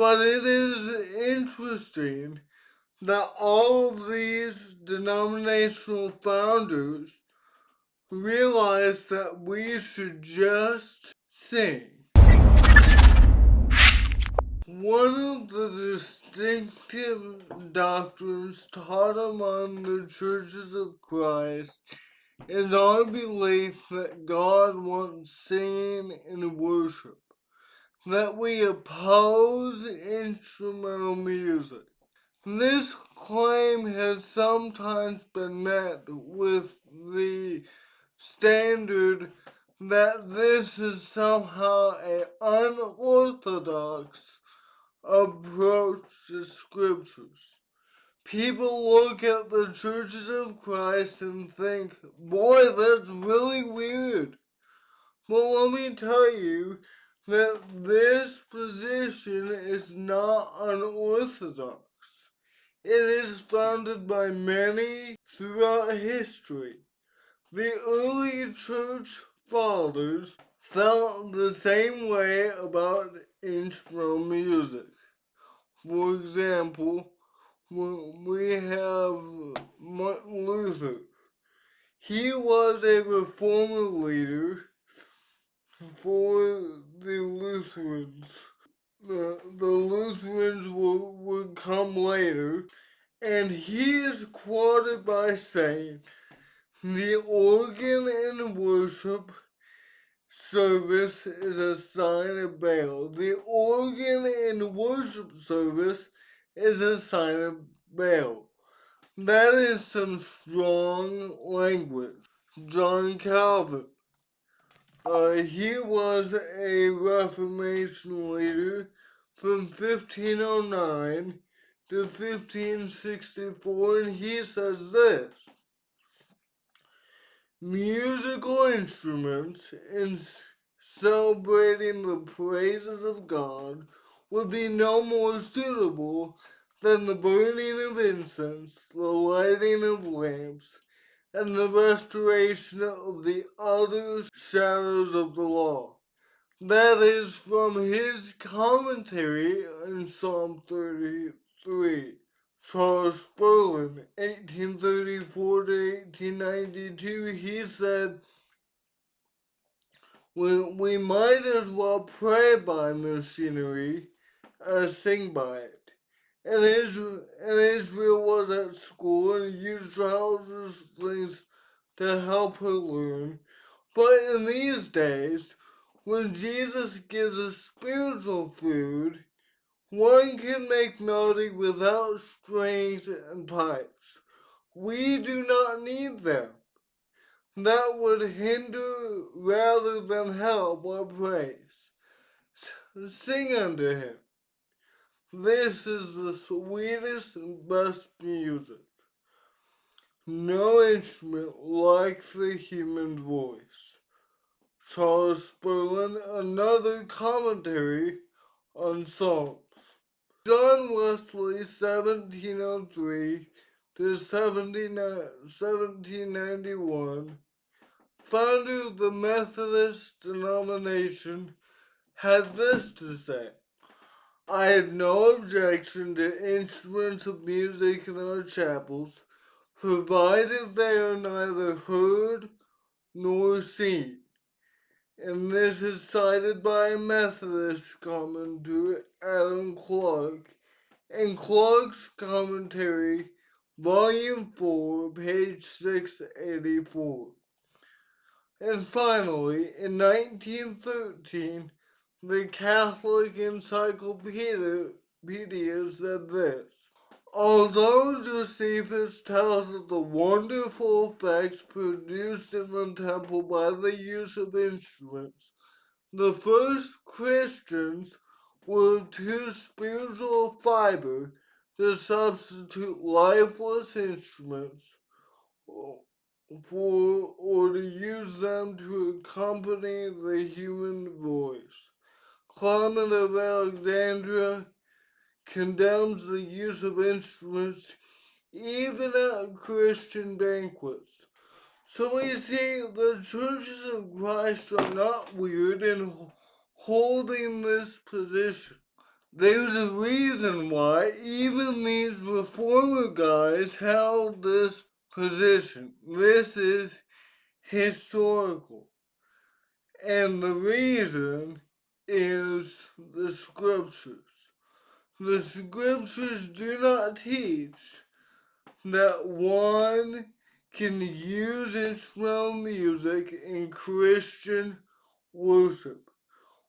But it is interesting that all of these denominational founders realized that we should just sing. One of the distinctive doctrines taught among the churches of Christ is our belief that God wants singing and worship, that we oppose instrumental music. This claim has sometimes been met with the standard that this is somehow an unorthodox approach to scriptures. People look at the churches of Christ and think, boy, that's really weird. But let me tell you that this position is not unorthodox. It is founded by many throughout history. The early church fathers felt the same way about instrumental music. For example, we have Martin Luther. He was a reformer leader for the Lutherans. The Lutherans would come later, and he is quoted by saying, "The organ in worship service is a sign of Baal. The organ in worship service is a sign of Baal." That is some strong language. John Calvin. He was a Reformation leader from 1509 to 1564, and he says this: musical instruments in celebrating the praises of God would be no more suitable than the burning of incense, the lighting of lamps, and the restoration of the other shadows of the law. That is from his commentary in Psalm 33. Charles Spurgeon, 1834 to 1892, he said, we might as well pray by machinery as sing by it. And Israel was at school and used childish things to help her learn. But in these days, when Jesus gives us spiritual food, one can make melody without strings and pipes. We do not need them. That would hinder rather than help our praise. Sing unto him. This is the sweetest and best music. No instrument like the human voice. Charles Spurgeon, another commentary on Psalms. John Wesley, 1703 to 1791, founder of the Methodist denomination, had this to say: "I had no objection to instruments of music in our chapels, provided they are neither heard nor seen." And this is cited by a Methodist commentator, Adam Clark, in Clark's commentary, Volume 4, page 684. And finally, in 1913, the Catholic Encyclopedia said this: "Although Josephus tells of the wonderful effects produced in the temple by the use of instruments, the first Christians were too spiritual fiber to substitute lifeless instruments for or to use them to accompany the human voice. Clement of Alexandria condemns the use of instruments even at Christian banquets." So we see the churches of Christ are not weird in holding this position. There's a reason why even these reformer guys held this position. This is historical. And the reason is the scriptures. The scriptures do not teach that one can use instrumental music in Christian worship.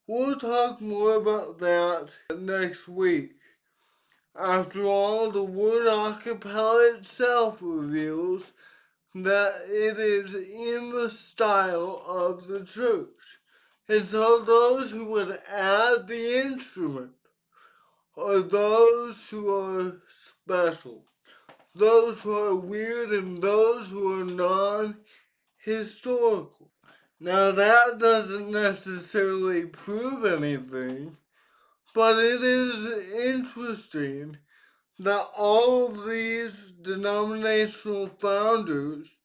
We'll talk more about that next week. After all, the word a cappella itself reveals that it is in the style of the church. And so those who would add the instrument are those who are special, those who are weird, and those who are non-historical. Now that doesn't necessarily prove anything, but it is interesting that all of these denominational founders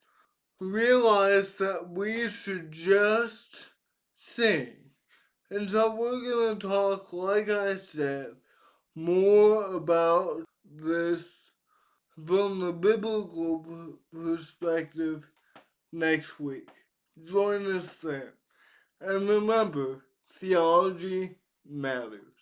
realized that we should just sing. And so we're going to talk, like I said, more about this from the biblical perspective next week. Join us then. And remember, theology matters.